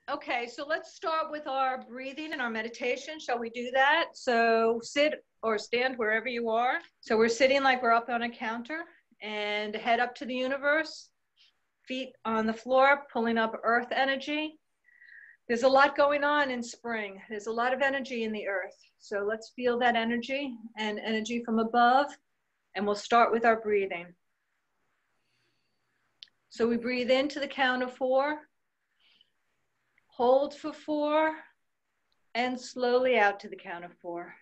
Okay, so let's start with our breathing and our meditation. Shall we do that? So sit or stand wherever you are. So we're sitting like we're up on a counter and head up to the universe, feet on the floor, pulling up earth energy. There's a lot going on in spring. There's a lot of energy in the earth. So let's feel that energy and energy from above. And we'll start with our breathing. So we breathe into the count of 4. Hold for 4 and slowly out to the count of 4.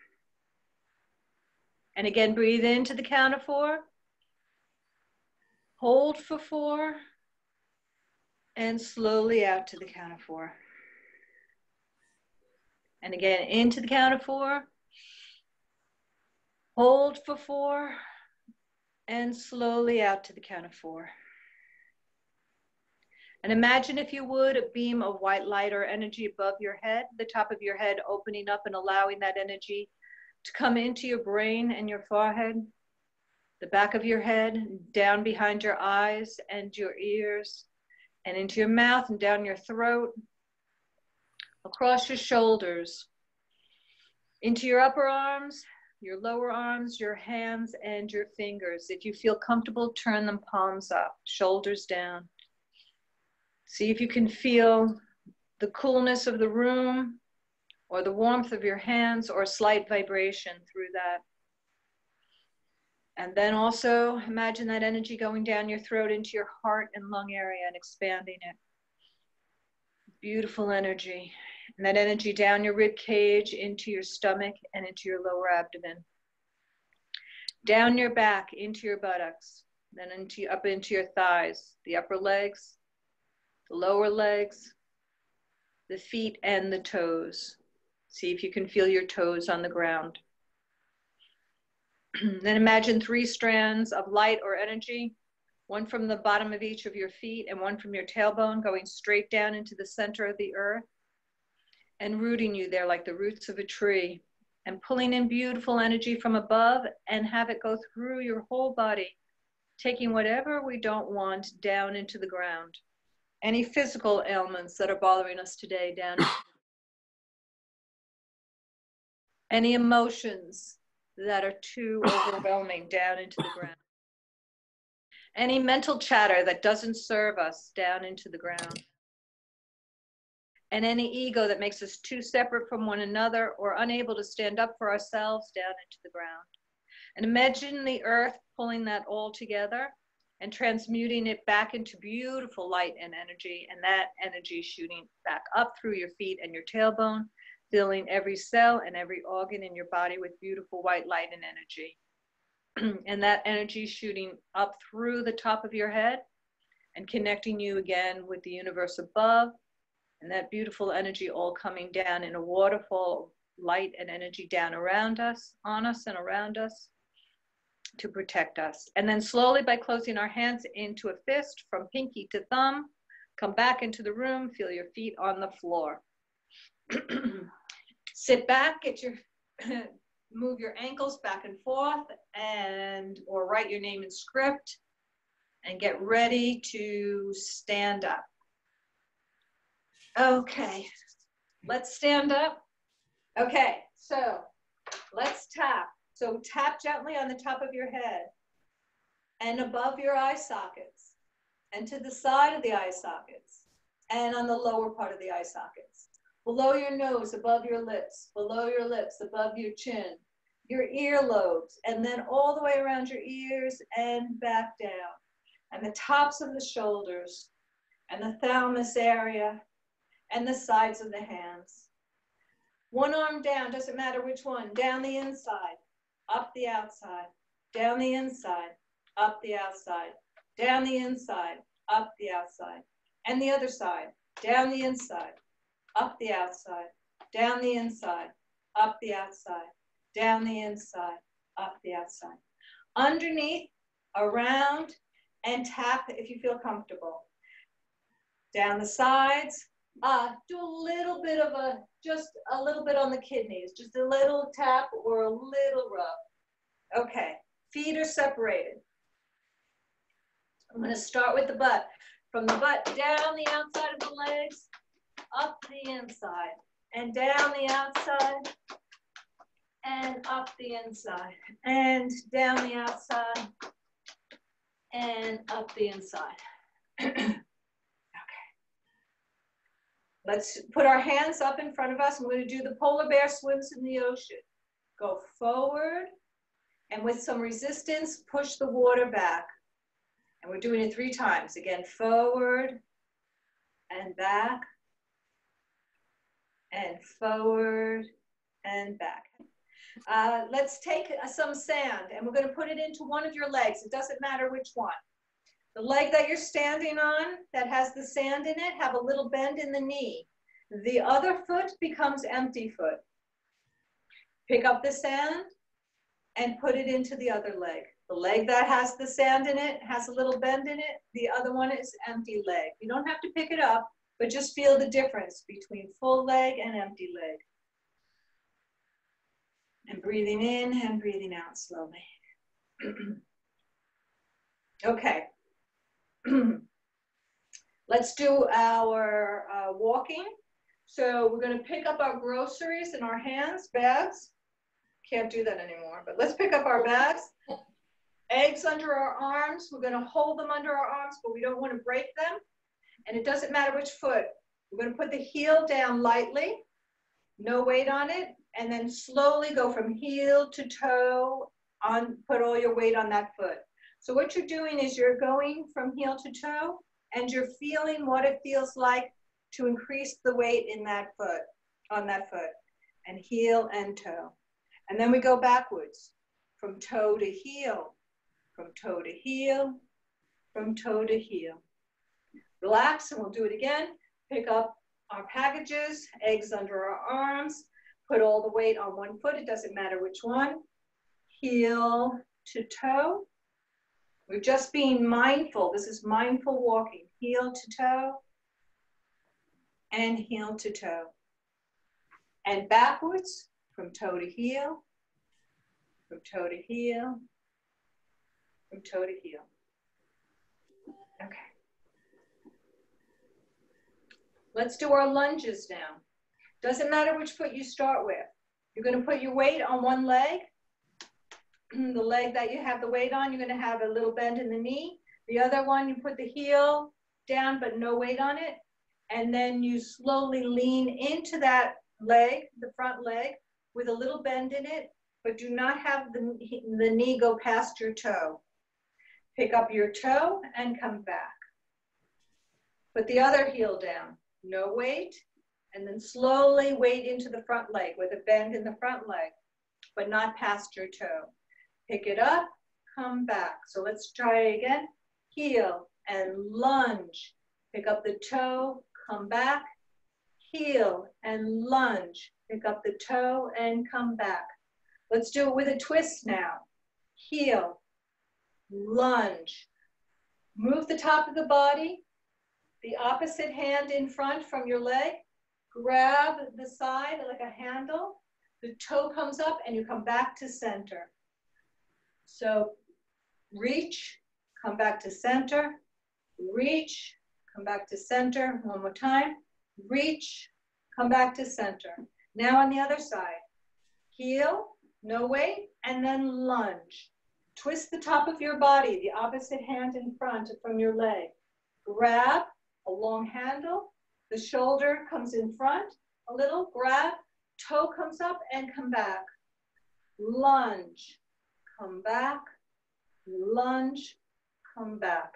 And again, breathe into the count of 4. Hold for 4 and slowly out to the count of 4. And again, into the count of 4. Hold for 4 and slowly out to the count of 4. And imagine, if you would, a beam of white light or energy above your head, the top of your head opening up and allowing that energy to come into your brain and your forehead, the back of your head, down behind your eyes and your ears, and into your mouth and down your throat, across your shoulders, into your upper arms, your lower arms, your hands, and your fingers. If you feel comfortable, turn them palms up, shoulders down. See if you can feel the coolness of the room or the warmth of your hands or slight vibration through that. And then also imagine that energy going down your throat into your heart and lung area and expanding it. Beautiful energy. And that energy down your rib cage into your stomach and into your lower abdomen. Down your back into your buttocks, then up into your thighs, the upper legs, the lower legs, the feet and the toes. See if you can feel your toes on the ground. Then imagine 3 strands of light or energy, one from the bottom of each of your feet and one from your tailbone, going straight down into the center of the earth and rooting you there like the roots of a tree, and pulling in beautiful energy from above and have it go through your whole body, taking whatever we don't want down into the ground. Any physical ailments that are bothering us today down. Any emotions that are too overwhelming down into the ground. Any mental chatter that doesn't serve us down into the ground. And any ego that makes us too separate from one another or unable to stand up for ourselves down into the ground. And imagine the earth pulling that all together and transmuting it back into beautiful light and energy, and that energy shooting back up through your feet and your tailbone, filling every cell and every organ in your body with beautiful white light and energy. And that energy shooting up through the top of your head and connecting you again with the universe above, and that beautiful energy all coming down in a waterfall of light and energy down around us, on us and around us, to protect us. And then slowly, by closing our hands into a fist from pinky to thumb, come back into the room, feel your feet on the floor. Sit back, move your ankles back and forth, or write your name in script, and get ready to stand up. Okay, let's stand up. Okay, so let's tap. So tap gently on the top of your head and above your eye sockets and to the side of the eye sockets and on the lower part of the eye sockets. Below your nose, above your lips, below your lips, above your chin, your earlobes, and then all the way around your ears and back down. And the tops of the shoulders and the thalamus area and the sides of the hands. One arm down, doesn't matter which one, down the inside, up the outside, down the inside, up the outside, down the inside, up the outside, and the other side, down the inside, up the outside, down the inside, up the outside, down the inside, up the outside. Underneath, around, and tap if you feel comfortable. Down the sides, do a little bit of just a little bit on the kidneys, just a little tap or a little rub. Okay, feet are separated. I'm going to start with the butt. From the butt down the outside of the legs, up the inside, and down the outside, and up the inside, and down the outside, and up the inside. Okay. Let's put our hands up in front of us. I'm going to do the polar bear swims in the ocean. Go forward, and with some resistance, push the water back. And we're doing it 3 times. Again, forward, and back, and forward, and back. Let's take some sand, and we're going to put it into one of your legs. It doesn't matter which one. The leg that you're standing on that has the sand in it, have a little bend in the knee. The other foot becomes empty foot. Pick up the sand and put it into the other leg. The leg that has the sand in it has a little bend in it. The other one is empty leg. You don't have to pick it up, but just feel the difference between full leg and empty leg. And breathing in and breathing out slowly. Okay. Let's do our walking. So we're going to pick up our groceries in our hands, bags. Can't do that anymore, but let's pick up our bags. Eggs under our arms. We're going to hold them under our arms, but we don't want to break them. And it doesn't matter which foot. We're going to put the heel down lightly, no weight on it, and then slowly go from heel to toe, put all your weight on that foot. So what you're doing is you're going from heel to toe, and you're feeling what it feels like to increase the weight in that foot, on that foot, and heel and toe. And then we go backwards, from toe to heel, from toe to heel, from toe to heel. Relax, and we'll do it again. Pick up our packages, eggs under our arms, put all the weight on one foot, it doesn't matter which one. Heel to toe. We're just being mindful. This is mindful walking. Heel to toe and heel to toe. And backwards from toe to heel, from toe to heel, from toe to heel. Okay. Let's do our lunges now. Doesn't matter which foot you start with. You're going to put your weight on one leg. The leg that you have the weight on, you're going to have a little bend in the knee. The other one, you put the heel down, but no weight on it. And then you slowly lean into that leg, the front leg, with a little bend in it, but do not have the knee go past your toe. Pick up your toe and come back. Put the other heel down, no weight, and then slowly weight into the front leg with a bend in the front leg, but not past your toe. Pick it up, come back. So let's try it again. Heel and lunge. Pick up the toe, come back. Heel and lunge. Pick up the toe and come back. Let's do it with a twist now. Heel, lunge. Move the top of the body, the opposite hand in front from your leg. Grab the side like a handle. The toe comes up and you come back to center. So reach, come back to center, reach, come back to center. One more time. Reach, come back to center. Now on the other side. Heel, no weight, and then lunge. Twist the top of your body, the opposite hand in front from your leg. Grab a long handle. The shoulder comes in front a little. Grab, toe comes up and come back. Lunge. Come back, lunge, come back.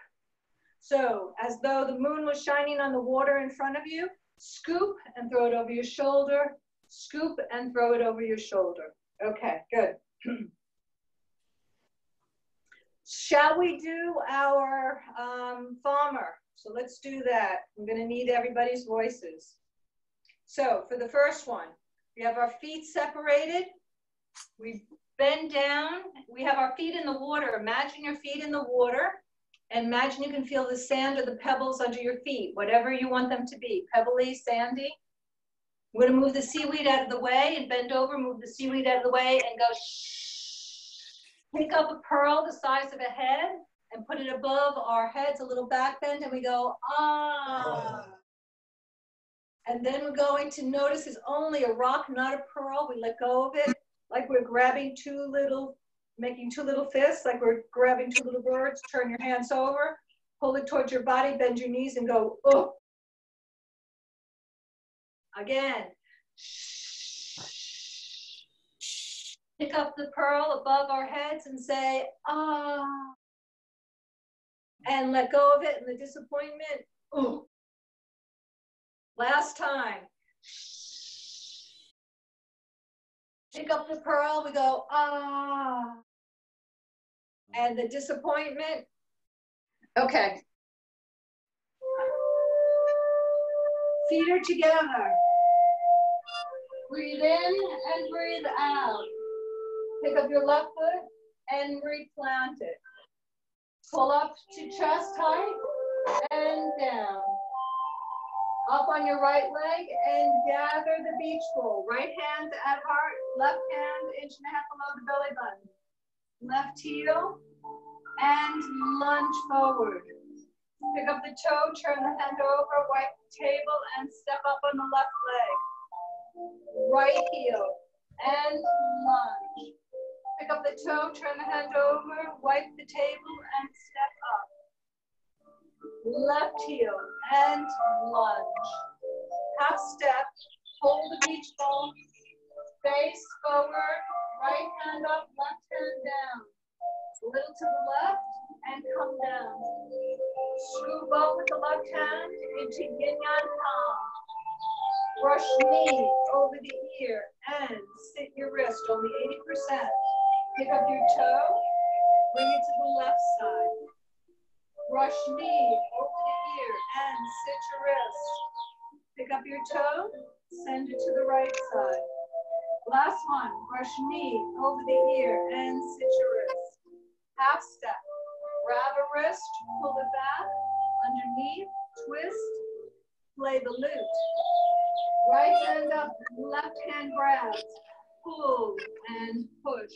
So as though the moon was shining on the water in front of you, scoop and throw it over your shoulder, scoop and throw it over your shoulder. Okay, good. Shall we do our farmer? So let's do that. I'm going to need everybody's voices. So for the first one, we have our feet separated. We bend down. We have our feet in the water. Imagine your feet in the water. And imagine you can feel the sand or the pebbles under your feet, whatever you want them to be, pebbly, sandy. We're going to move the seaweed out of the way and bend over, move the seaweed out of the way and go shh. Pick up a pearl the size of a head and put it above our heads, a little back bend, and we go ah. And then we're going to notice it's only a rock, not a pearl. We let go of it, like we're grabbing making two little fists, like we're grabbing two little birds. Turn your hands over, pull it towards your body, bend your knees and go, oh. Again. Pick up the pearl above our heads and say, ah. And let go of it and the disappointment, ooh. Last time. Pick up the pearl, we go, ah. And the disappointment. Okay. Feet are together. Breathe in and breathe out. Pick up your left foot and replant it. Pull up to chest height and down. Up on your right leg and gather the beach ball. Right hand at heart, left hand 1.5 inches below the belly button. Left heel and lunge forward. Pick up the toe, turn the hand over, wipe the table and step up on the left leg. Right heel and lunge. Pick up the toe, turn the hand over, wipe the table and step up. Left heel and lunge. Half step, hold the beach ball, face forward, right hand up, left hand down. A little to the left and come down. Scoop up with the left hand into yin yang palm. Brush knee over the ear and sit your wrist only 80%. Pick up your toe, bring it to the left side. Brush knee over the ear and sit your wrist. Pick up your toe, send it to the right side. Last one, brush knee over the ear and sit your wrist. Half step, grab a wrist, pull it back, underneath, twist, play the lute. Right hand up, left hand grabs, pull and push.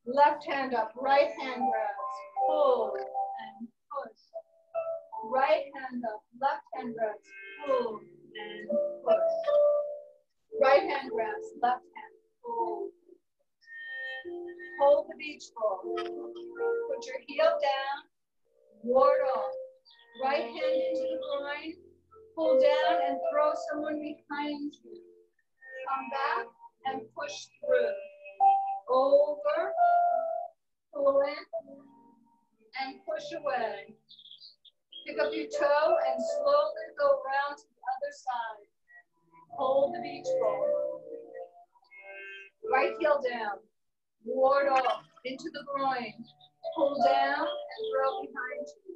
Left hand up, right hand grabs, pull and push. Right hand up, left hand grabs, pull and push. Right hand grabs, left hand, pull. Hold the beach ball. Put your heel down, ward off. Right hand into the groin, pull down and throw someone behind you. Come back and push through. Over, pull in, and push away. Pick up your toe and slowly go around to the other side. Hold the beach ball. Right heel down. Ward off into the groin. Pull down and throw behind you.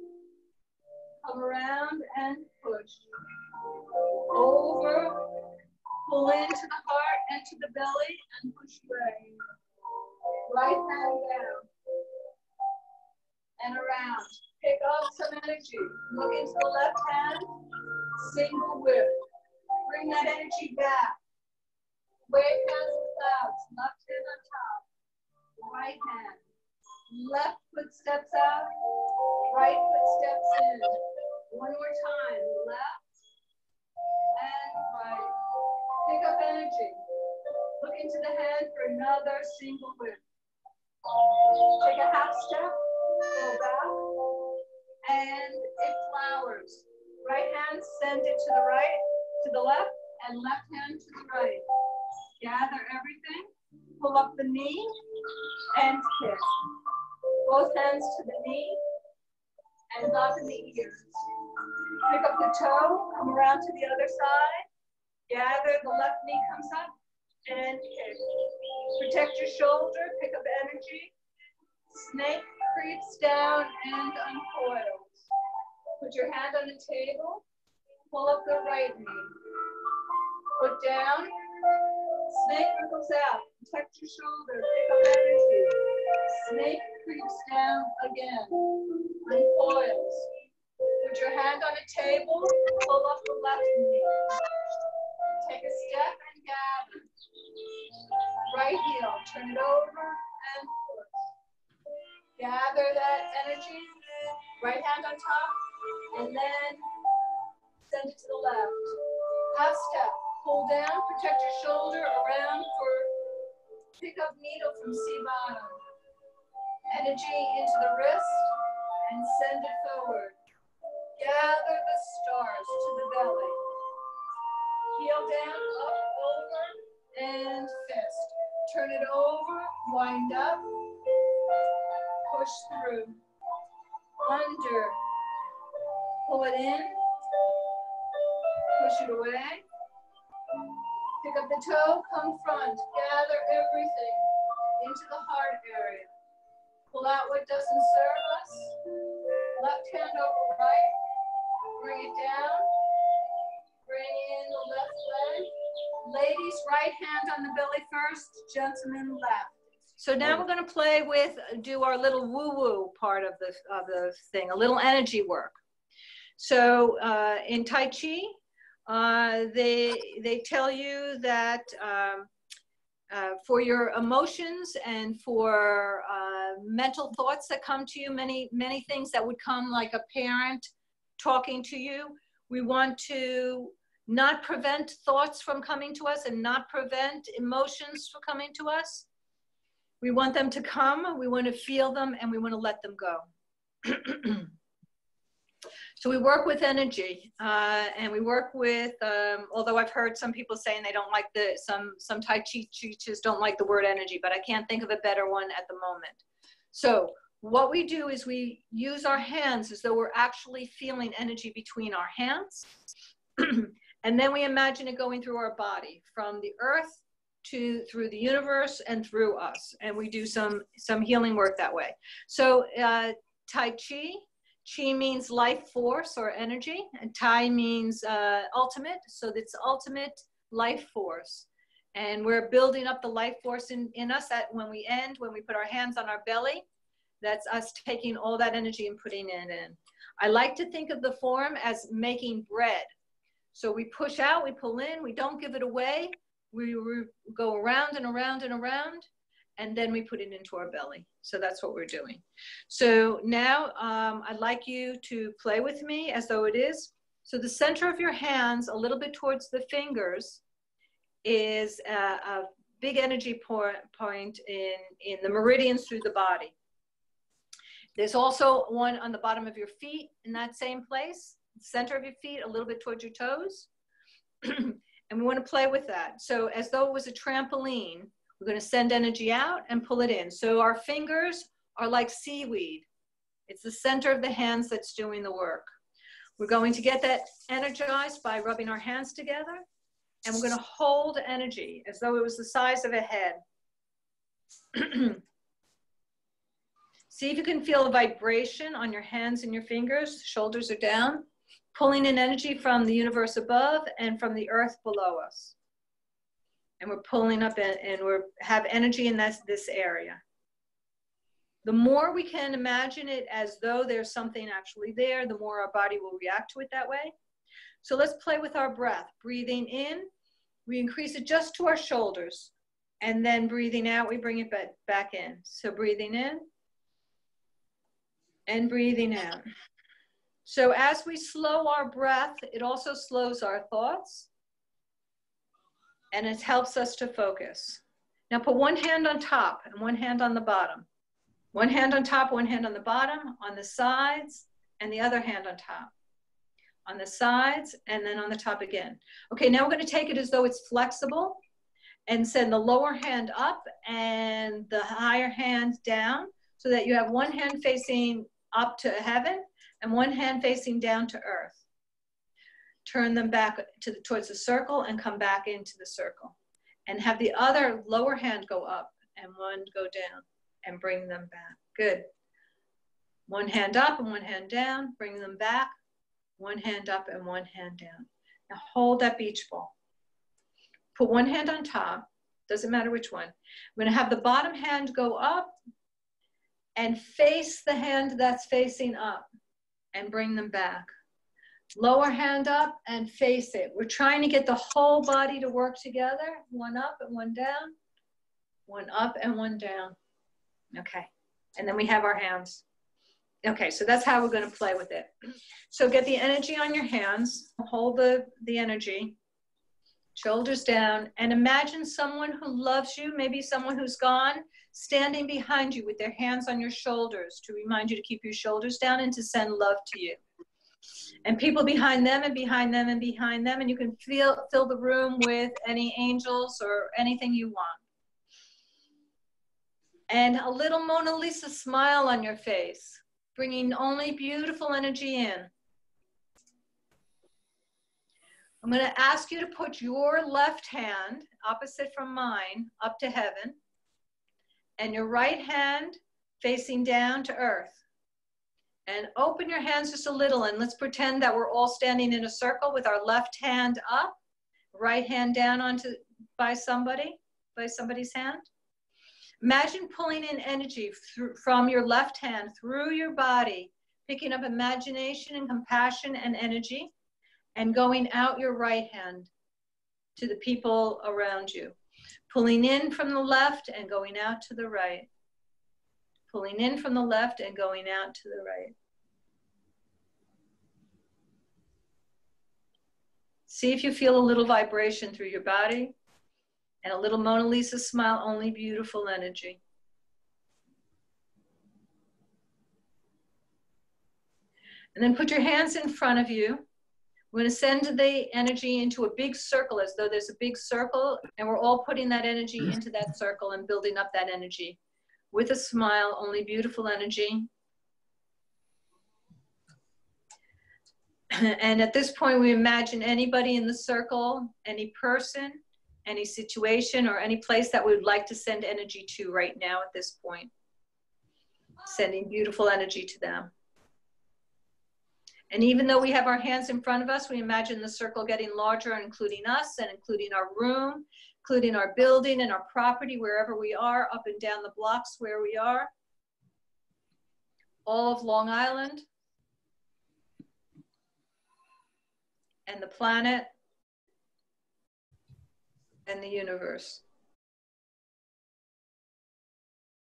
Come around and push. Over, pull into the heart and to the belly and push away. Right hand down and around. Pick up some energy. Look into the left hand. Single whip. Bring that energy back. Wave hands to the clouds. Left hand on top. Right hand. Left foot steps out. Right foot steps in. One more time. Left and right. Pick up energy. Look into the hand for another single whip. Take a half step. Go back. And it flowers. Right hand, send it to the right, to the left, and left hand to the right. Gather everything. Pull up the knee and kick. Both hands to the knee and up in the ears. Pick up the toe, come around to the other side. Gather, the left knee comes up and kick. Protect your shoulder, pick up energy. Snake creeps down and uncoils. Put your hand on the table, pull up the right knee. Put down, snake wriggles out. Protect your shoulder, pick up energy. Snake creeps down again, uncoils. Put your hand on a table, pull up the left knee. Take a step and gather. Right heel, turn it over and push. Gather that energy, right hand on top, and then send it to the left. Half step. Pull down, protect your shoulder around for pick up needle from sea bottom. Energy into the wrist and send it forward. Gather the stars to the belly. Heel down, up, over, and fist. Turn it over, wind up, push through. Under, pull it in, push it away. Pick up the toe, come front, gather everything into the heart area. Pull out what doesn't serve us. Left hand over right, bring it down. Bring in the left leg. Ladies, right hand on the belly first, gentlemen left. So now we're going to play with, do our little woo-woo part of the thing, a little energy work. So in Tai Chi, they tell you that for your emotions and for mental thoughts that come to you, many things that would come like a parent talking to you, we want to not prevent thoughts from coming to us and not prevent emotions from coming to us. We want them to come, we want to feel them, and we want to let them go. So we work with energy, and we work with, although I've heard some people saying they don't like some Tai Chi teachers don't like the word energy, but I can't think of a better one at the moment. So what we do is we use our hands as though we're actually feeling energy between our hands. And then we imagine it going through our body from the earth through the universe and through us. And we do some healing work that way. So Tai Chi, Chi means life force or energy, and Tai means ultimate. So it's ultimate life force. And we're building up the life force in us that when we put our hands on our belly, that's us taking all that energy and putting it in. I like to think of the form as making bread. So we push out, we pull in, we don't give it away. We go around and around and around, and then we put it into our belly. So that's what we're doing. So now I'd like you to play with me as though it is. So the center of your hands, a little bit towards the fingers, is a big energy point in the meridians through the body. There's also one on the bottom of your feet in that same place, center of your feet, a little bit towards your toes. And we want to play with that. So as though it was a trampoline, we're going to send energy out and pull it in. So our fingers are like seaweed. It's the center of the hands that's doing the work. We're going to get that energized by rubbing our hands together. And we're going to hold energy as though it was the size of a head. See if you can feel a vibration on your hands and your fingers. Shoulders are down, pulling in energy from the universe above and from the earth below us. And we're pulling up and we have energy in this area. The more we can imagine it as though there's something actually there, the more our body will react to it that way. So let's play with our breath. Breathing in, we increase it just to our shoulders. And then breathing out, we bring it back in. So breathing in and breathing out. So as we slow our breath, it also slows our thoughts. And it helps us to focus. Now put one hand on top and one hand on the bottom. One hand on top, one hand on the bottom, on the sides, and the other hand on top. On the sides, and then on the top again. Okay, now we're going to take it as though it's flexible and send the lower hand up and the higher hand down so that you have one hand facing up to heaven and one hand facing down to earth. Turn them back towards the circle and come back into the circle. And have the other lower hand go up and one go down and bring them back. Good. One hand up and one hand down, bring them back. One hand up and one hand down. Now hold that beach ball. Put one hand on top, doesn't matter which one. We're going to have the bottom hand go up and face the hand that's facing up and bring them back. Lower hand up and face it. We're trying to get the whole body to work together. One up and one down. One up and one down. Okay. And then we have our hands. Okay, so that's how we're going to play with it. So get the energy on your hands. Hold the energy. Shoulders down, and imagine someone who loves you, maybe someone who's gone, standing behind you with their hands on your shoulders to remind you to keep your shoulders down and to send love to you. And people behind them and behind them and behind them, and you can fill the room with any angels or anything you want. And a little Mona Lisa smile on your face, bringing only beautiful energy in. I'm going to ask you to put your left hand, opposite from mine, up to heaven, and your right hand facing down to earth. And open your hands just a little, and let's pretend that we're all standing in a circle with our left hand up, right hand down by somebody's hand. Imagine pulling in energy from your left hand through your body, picking up imagination and compassion and energy, and going out your right hand to the people around you. Pulling in from the left and going out to the right. Pulling in from the left and going out to the right. See if you feel a little vibration through your body and a little Mona Lisa smile, only beautiful energy. And then put your hands in front of you. We're going to send the energy into a big circle, as though there's a big circle, and we're all putting that energy into that circle and building up that energy. With a smile, only beautiful energy. And at this point, we imagine anybody in the circle, any person, any situation, or any place that we would like to send energy to right now at this point. Sending beautiful energy to them. And even though we have our hands in front of us, we imagine the circle getting larger, including us and including our room, including our building and our property, wherever we are, up and down the blocks where we are. All of Long Island and the planet and the universe.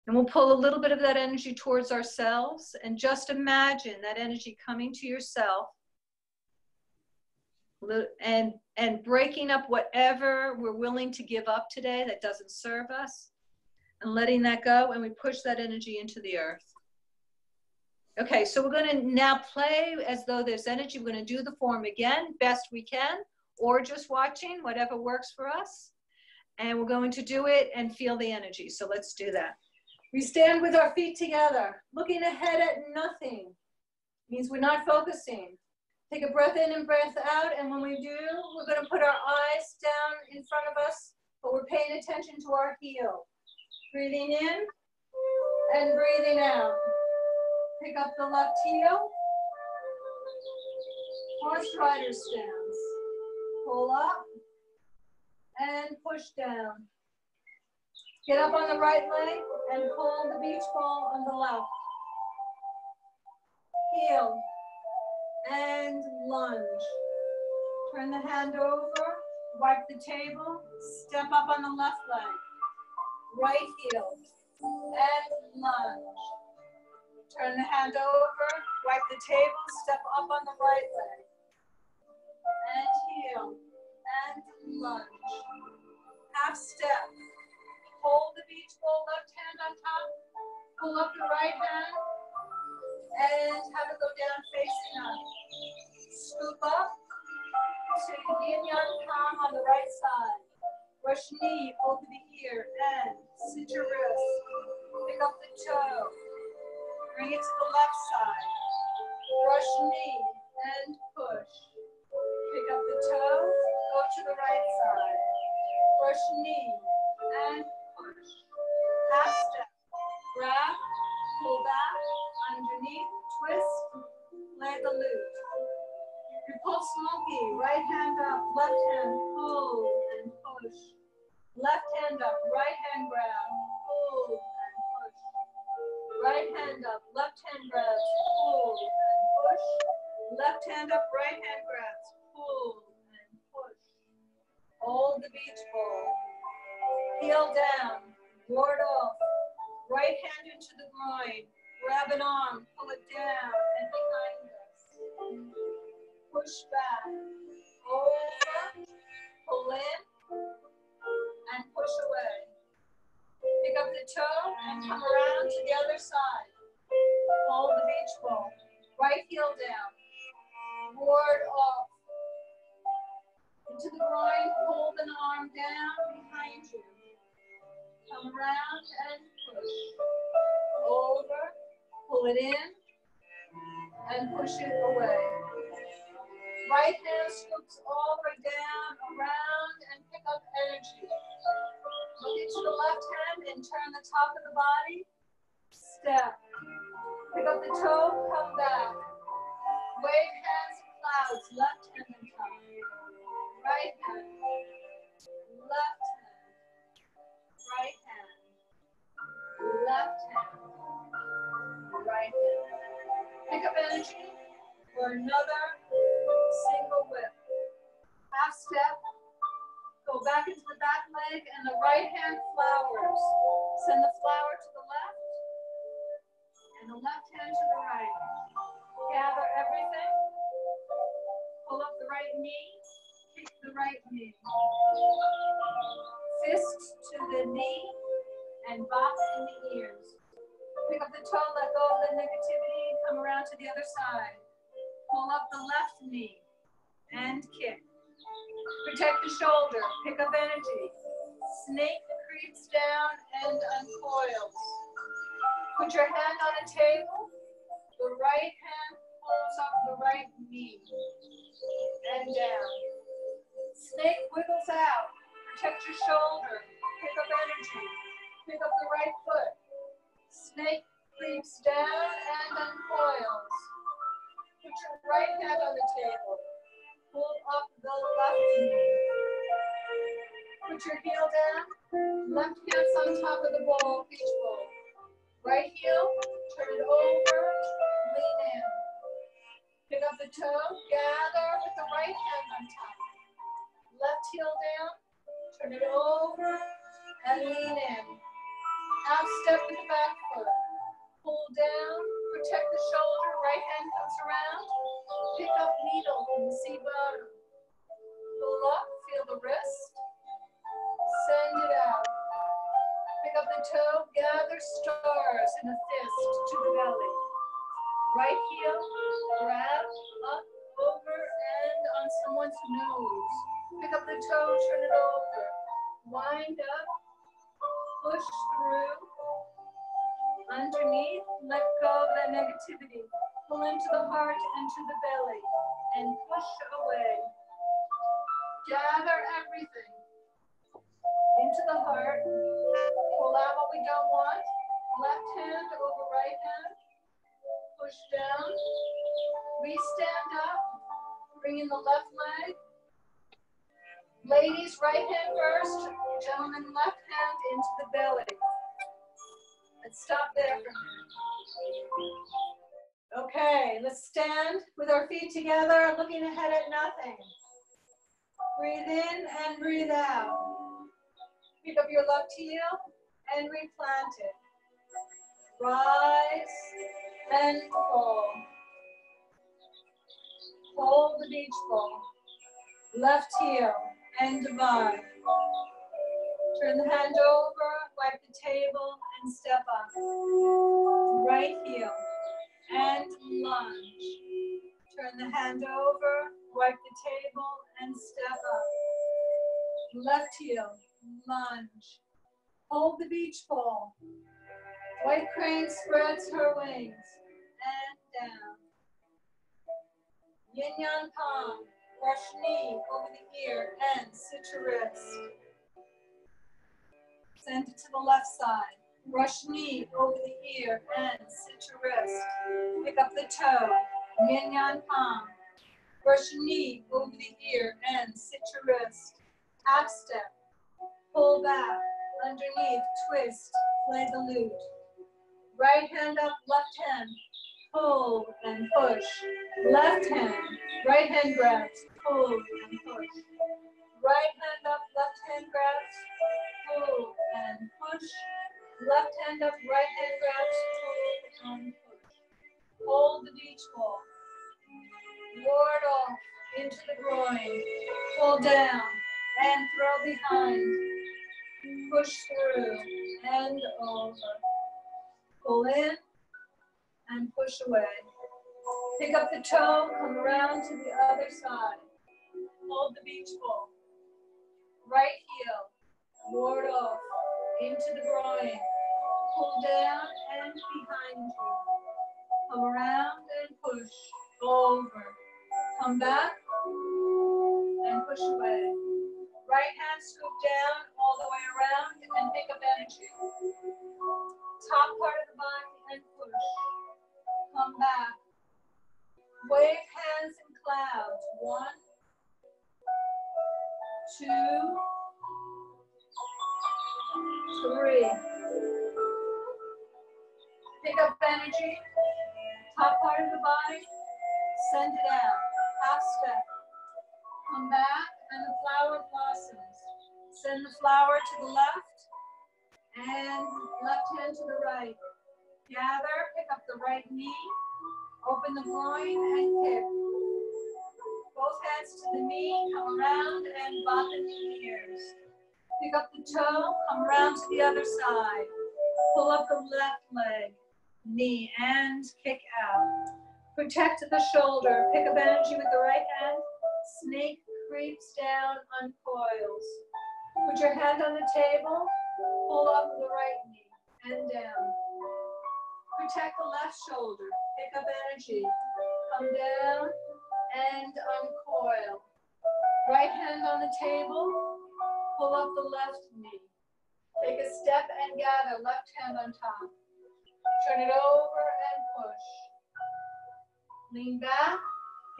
And we'll pull a little bit of that energy towards ourselves, and just imagine that energy coming to yourself and breaking up whatever we're willing to give up today that doesn't serve us, and letting that go, and we push that energy into the earth. Okay, so we're going to now play as though there's energy. We're going to do the form again, best we can, or just watching, whatever works for us. And we're going to do it and feel the energy. So let's do that. We stand with our feet together, looking ahead at nothing. Means we're not focusing. Take a breath in and breath out, and when we do, we're going to put our eyes down in front of us, but we're paying attention to our heel. Breathing in and breathing out. Pick up the left heel. Horse rider stance. Pull up and push down. Get up on the right leg and pull the beach ball on the left. Heel and lunge. Turn the hand over, wipe the table, step up on the left leg. Right heel and lunge. Turn the hand over, wipe the table, step up on the right leg. And heel and lunge. Half step. Hold the beach ball, left hand on top. Pull up the right hand and have it go down facing up. Scoop up to yin yang palm on the right side. Brush knee over the ear and sit your wrist. Pick up the toe. Bring it to the left side. Brush knee and push. Pick up the toe. Go to the right side. Brush knee and push. Half step. Grab, pull back, underneath, twist, play the loop. You pull smoky, right hand up, left hand, pull and push. Left hand up, right hand grab, pull and push. Right hand up, left hand grabs, pull and push. Left hand up, right hand grabs, pull and push. Hold the beach ball. Heel down, ward off. Right hand into the groin. Grab an arm, pull it down and behind us. Push back. Over, pull in, the toe and come around to the other side. Hold the beach ball. Right heel down. Ward off. Into the groin, hold an arm down behind you. Come around and push. Over, pull it in, and push it away. Right hand scoops all the way down, around, and pick up energy. Look into the left hand and turn the top of the body. Step. Pick up the toe, come back. Wave hands and clouds, left hand and top. Right hand, left hand, right hand, left hand, right hand. Pick up energy for another single whip. Half step, go back into the back leg and the right hand flowers. Send the flower to the left and the left hand to the right. Gather everything. Pull up the right knee. Kick the right knee. Fist to the knee and bop in the ears. Pick up the toe, let go of the negativity, come around to the other side. Pull up the left knee and kick. Protect the shoulder, pick up energy. Snake creeps down and uncoils. Put your hand on a table. The right hand pulls up the right knee and down. Snake wiggles out. Protect your shoulder. Pick up energy. Pick up the right foot. Snake creeps down and uncoils. Put your right hand on the table. Pull up the left knee. Put your heel down. Left hand's on top of the ball, beach ball. Right heel, turn it over, lean in. Pick up the toe, gather with the right hand on top. Left heel down, turn it over, and lean in. Half step with the back foot. Pull down, protect the shoulder, right hand comes around. Pick up needle from the seat bottom. Pull up, feel the wrist. Send it out. Pick up the toe, gather stars in a fist to the belly. Right heel, grab up, over, and on someone's nose. Pick up the toe, turn it over. Wind up, push through. Underneath, let go of that negativity. Pull into the heart and to the belly, and push away. Gather everything into the heart. Pull out what we don't want. Left hand over right hand. Push down. Re-stand up. Bring in the left leg. Ladies, right hand first. Gentlemen, left hand into the belly. Let's stop there for a minute. Okay, let's stand with our feet together, looking ahead at nothing. Breathe in and breathe out. Pick up your left heel and replant it. Rise and fall. Hold the beach ball. Left heel and divide. Turn the hand over, wipe the table, and step up. Right heel and lunge. Turn the hand over, wipe the table, and step up. Left heel, lunge. Hold the beach ball. White crane spreads her wings and down. Yin yang palm. Brush knee over the ear and sit your wrist. Send it to the left side. Brush knee over the ear and sit your wrist. Pick up the toe. Yin yang palm. Brush knee over the ear and sit your wrist. Half step. Pull back. Underneath. Twist. Play the lute. Right hand up, left hand. Pull and push. Left hand. Right hand grabs. Pull and push. Right hand up, left hand grabs. Pull and push. Left hand up, right hand grabs. Pull and push. Hold the beach ball. Ward off into the groin. Pull down and throw behind. Push through. and over. Pull in and push away. Pick up the toe, come around to the other side. Hold the beach ball. Right heel, ward off, into the groin. Pull down and behind you. Come around and push, over. Come back and push away. Right hand scoop down all the way around and pick up energy. Top part of the body and push. Come back. Wave hands in clouds. 1, 2, 3. Pick up energy. Top part of the body. Send it out. Half step. Come back and the flower blossoms. Send the flower to the left and left hand to the right. Gather, pick up the right knee, open the groin and kick. Both hands to the knee, come around and bop in the ears. Pick up the toe, come around to the other side. Pull up the left leg, knee and kick out. Protect the shoulder, pick up energy with the right hand. Snake creeps down, uncoils. Put your hand on the table, pull up the right knee and down. Protect the left shoulder, pick up energy, come down and uncoil. Right hand on the table, pull up the left knee. Take a step and gather, left hand on top. Turn it over and push. Lean back,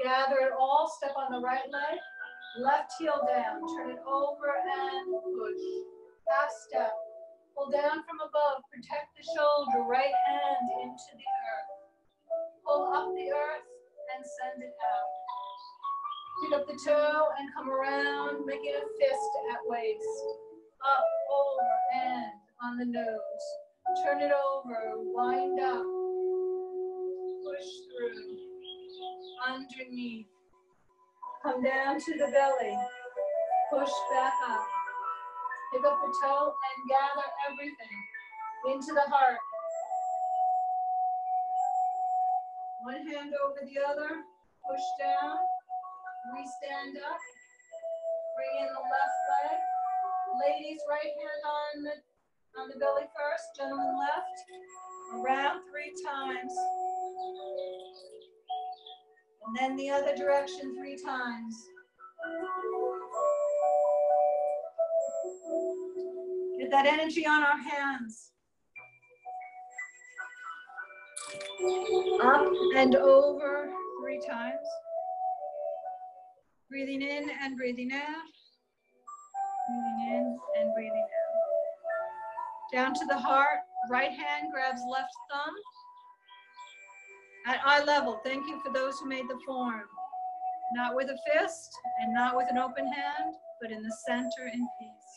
gather it all, step on the right leg, left heel down, turn it over and push. Half step, pull down from above, protect the shoulder, right hand into the earth. Pull up the earth and send it out. Pick up the toe and come around, making a fist at waist. Up, over, and on the nose. Turn it over, wind up, push through. Underneath. Come down to the belly. Push back up. Pick up the toe and gather everything into the heart. One hand over the other. Push down. We stand up. Bring in the left leg. Ladies, right hand on the belly first. Gentlemen, left. Around 3 times. And then the other direction 3 times. Get that energy on our hands. Up and over 3 times. Breathing in and breathing out. Breathing in and breathing out. Down to the heart. Right hand grabs left thumb. At eye level, thank you for those who made the form. Not with a fist and not with an open hand, but in the center in peace.